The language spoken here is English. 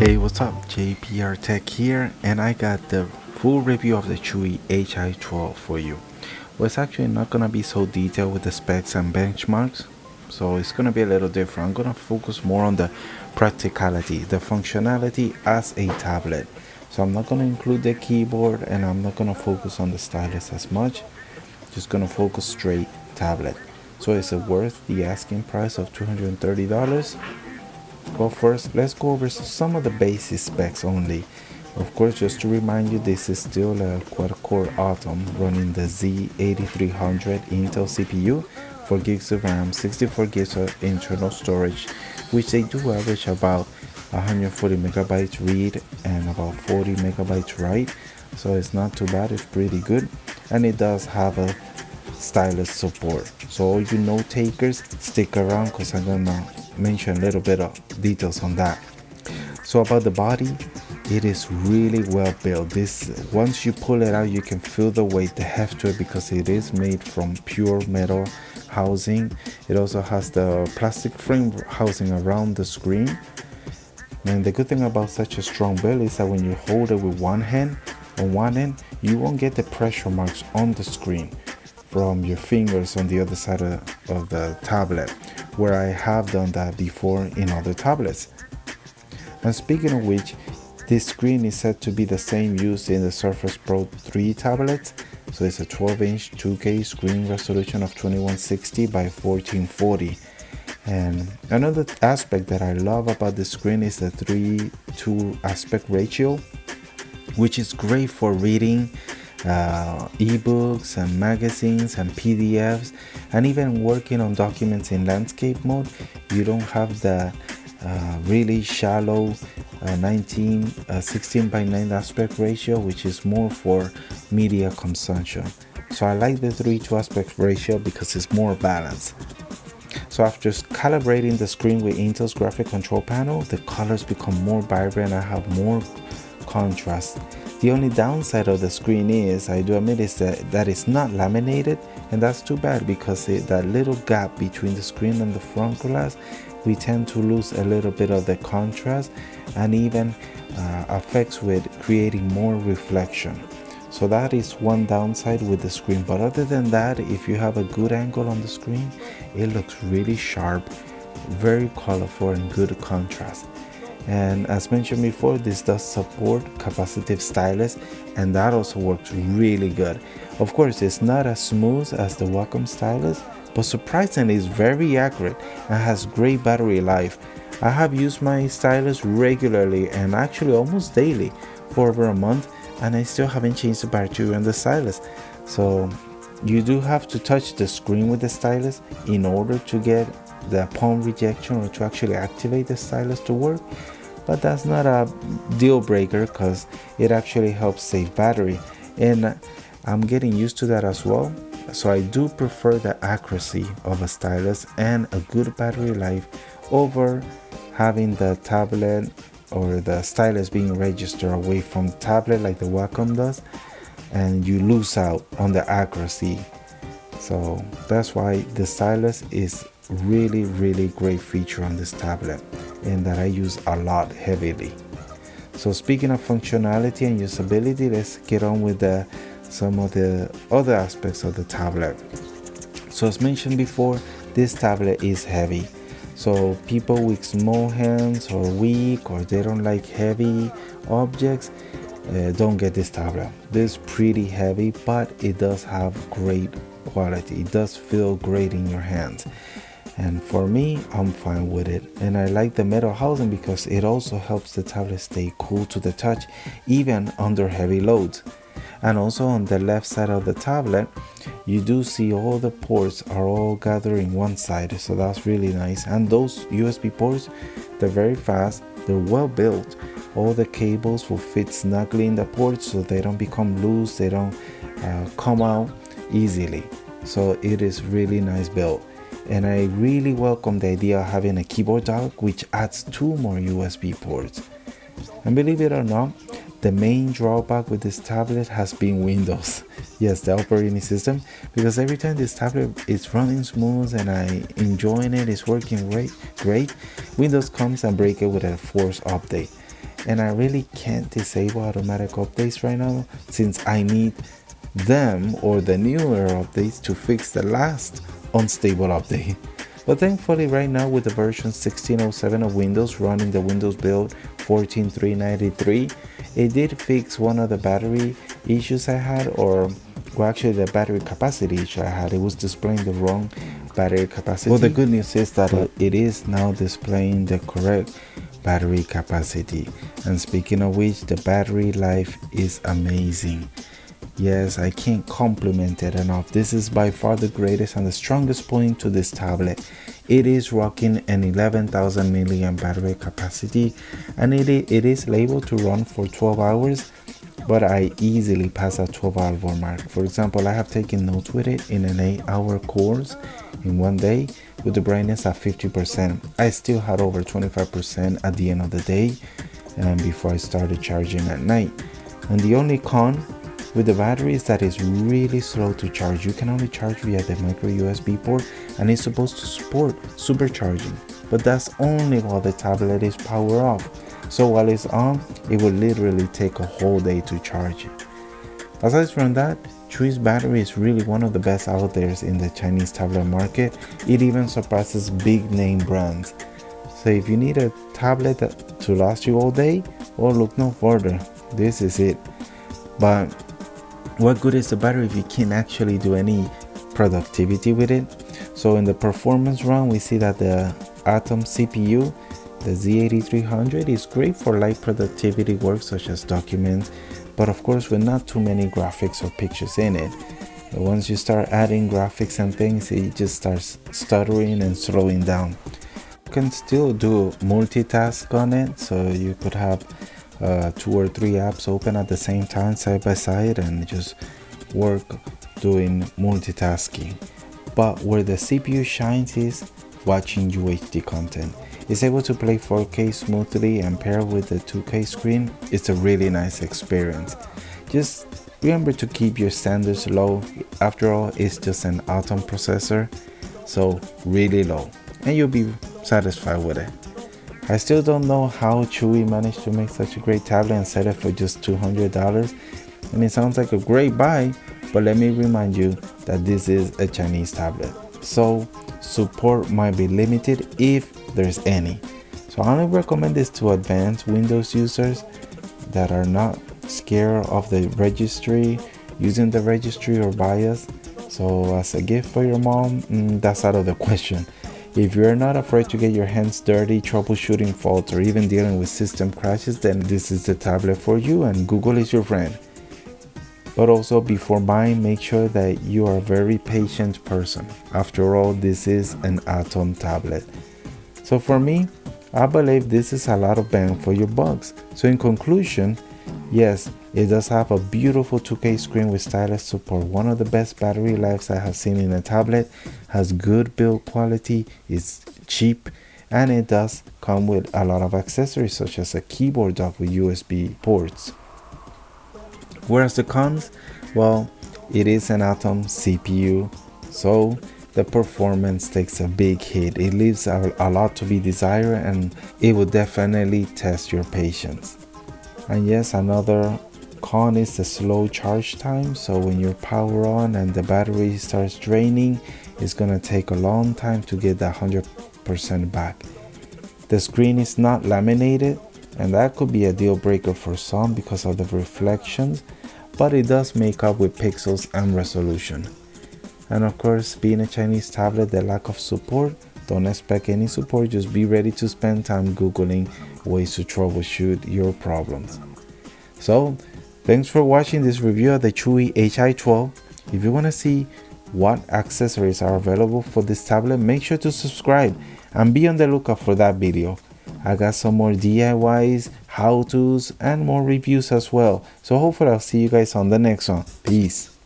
Hey, what's up? JPR Tech here, and I got the full review of the Chuwi Hi12 for you. Well, it's actually not gonna be so detailed with the specs and benchmarks, so it's gonna be a little different. I'm gonna focus more on the practicality, the functionality as a tablet. So I'm not gonna include the keyboard, and I'm not gonna focus on the stylus as much. Just gonna focus straight tablet. So is it worth the asking price of $230? Well, first, let's go over some of the basic specs only. Of course, just to remind you, this is still a quad-core Atom running the Z8300 Intel CPU, 4 gigs of RAM, 64 gigs of internal storage, which they do average about 140 megabytes read and about 40 megabytes write. So it's not too bad, it's pretty good. And it does have a stylus support. So all you note takers, stick around because I'm gonna mention a little bit of details on that. So about the body, it is really well built. This, once you pull it out, you can feel the weight, the heft to it, because it is made from pure metal housing. It also has the plastic frame housing around the screen. And the good thing about such a strong build is that when you hold it with one hand, on one end, you won't get the pressure marks on the screen from your fingers on the other side of the tablet, where I have done that before in other tablets. And speaking of which, this screen is said to be the same used in the Surface Pro 3 tablets. So it's a 12-inch 2K screen resolution of 2160 by 1440. And another aspect that I love about the screen is the 3:2 aspect ratio, which is great for reading ebooks and magazines and PDFs, and even working on documents in landscape mode. You don't have the really shallow 16 by 9 aspect ratio, which is more for media consumption. So I like the 3:2 aspect ratio because it's more balanced. So after calibrating the screen with Intel's graphic control panel, the colors become more vibrant and have more contrast. The only downside of the screen is, I do admit, is that it's not laminated, and that's too bad because that little gap between the screen and the front glass, we tend to lose a little bit of the contrast, and even affects with creating more reflection. So that is one downside with the screen, but other than that, if you have a good angle on the screen, it looks really sharp, very colorful, and good contrast. And as mentioned before, this does support capacitive stylus, and that also works really good. Of course, it's not as smooth as the Wacom stylus, but surprisingly it's very accurate and has great battery life. I have used my stylus regularly and actually almost daily for over a month, and I still haven't changed the battery on the stylus. So you do have to touch the screen with the stylus in order to get the palm rejection or to actually activate the stylus to work. But that's not a deal breaker because it actually helps save battery, and I'm getting used to that as well. So I do prefer the accuracy of a stylus and a good battery life over having the tablet or the stylus being registered away from the tablet like the Wacom does, and you lose out on the accuracy. So that's why the stylus is really great feature on this tablet, and that I use a lot heavily. So speaking of functionality and usability, let's get on with some of the other aspects of the tablet. So as mentioned before, this tablet is heavy. So people with small hands or weak, or they don't like heavy objects, don't get this tablet. This is pretty heavy, but it does have great quality. It does feel great in your hands. And for me, I'm fine with it. And I like the metal housing because it also helps the tablet stay cool to the touch, even under heavy loads. And also on the left side of the tablet, you do see all the ports are all gathered in one side. So that's really nice. And those USB ports, they're very fast. They're well built. All the cables will fit snugly in the ports so they don't become loose. They don't come out easily. So it is really nice built. And I really welcome the idea of having a keyboard dock, which adds 2 more USB ports. And believe it or not, the main drawback with this tablet has been Windows. Yes, the operating system, because every time this tablet is running smooth and I enjoying it, it's working great, Windows comes and breaks it with a forced update. and I really can't disable automatic updates right now since I need them or the newer updates to fix the last unstable update. But thankfully right now with the version 16.07 of Windows running the Windows build 14.393, it did fix one of the battery issues I had, or well, actually the battery capacity issue I had. It was displaying the wrong battery capacity. Well, the good news is that it is now displaying the correct battery capacity. And speaking of which, the battery life is amazing. Yes, I can't compliment it enough. This is by far the greatest and the strongest point to this tablet. It is rocking an 11,000 milliamp battery capacity, and it is labeled to run for 12 hours, but I easily pass that 12-hour mark. For example, I have taken notes with it in an 8-hour course in one day with the brightness at 50%. I still had over 25% at the end of the day and before I started charging at night. And the only con with the battery is that it's really slow to charge. You can only charge via the micro USB port, and it's supposed to support supercharging, but that's only while the tablet is power off. So while it's on, it will literally take a whole day to charge it. Aside from that, Chuwi's battery is really one of the best out there in the Chinese tablet market. It even surpasses big name brands. So if you need a tablet to last you all day, well, look no further. This is it. But what good is the battery if you can't actually do any productivity with it? So in the performance run, we see that the Atom CPU, the Z8300, is great for light productivity work such as documents, but of course with not too many graphics or pictures in it. But once you start adding graphics and things, it just starts stuttering and slowing down. You can still do multitask on it, so you could have 2 or 3 apps open at the same time side by side and just work doing multitasking. But where the CPU shines is watching UHD content. It's able to play 4K smoothly and pair with the 2K screen. It's a really nice experience. Just remember to keep your standards low. After all, it's just an Atom processor, so really low, and you'll be satisfied with it. I still don't know how Chuwi managed to make such a great tablet and sell it for just $200, and it sounds like a great buy, but let me remind you that this is a Chinese tablet, so support might be limited if there's any. So I only recommend this to advanced Windows users that are not scared of the registry, using the registry or BIOS. So as a gift for your mom, that's out of the question. If you're not afraid to get your hands dirty troubleshooting faults or even dealing with system crashes, then this is the tablet for you, and Google is your friend. But also, before buying, make sure that you are a very patient person. After all, this is an Atom tablet. So for me, I believe this is a lot of bang for your bucks. So in conclusion, yes, it does have a beautiful 2K screen with stylus support, one of the best battery lives I have seen in a tablet, has good build quality, is cheap, and it does come with a lot of accessories such as a keyboard dock with USB ports. Whereas the cons, well, it is an Atom CPU, so the performance takes a big hit. It leaves a lot to be desired, and it will definitely test your patience. And yes, another con is the slow charge time. So when you're power on and the battery starts draining, it's gonna take a long time to get that 100% back. The screen is not laminated, and that could be a deal breaker for some because of the reflections, but it does make up with pixels and resolution. And of course, being a Chinese tablet, the lack of support, don't expect any support, just be ready to spend time Googling ways to troubleshoot your problems. So, thanks for watching this review of the Chuwi Hi12. If you want to see what accessories are available for this tablet, make sure to subscribe and be on the lookout for that video. I got some more DIYs, how-tos, and more reviews as well. So hopefully I'll see you guys on the next one. Peace.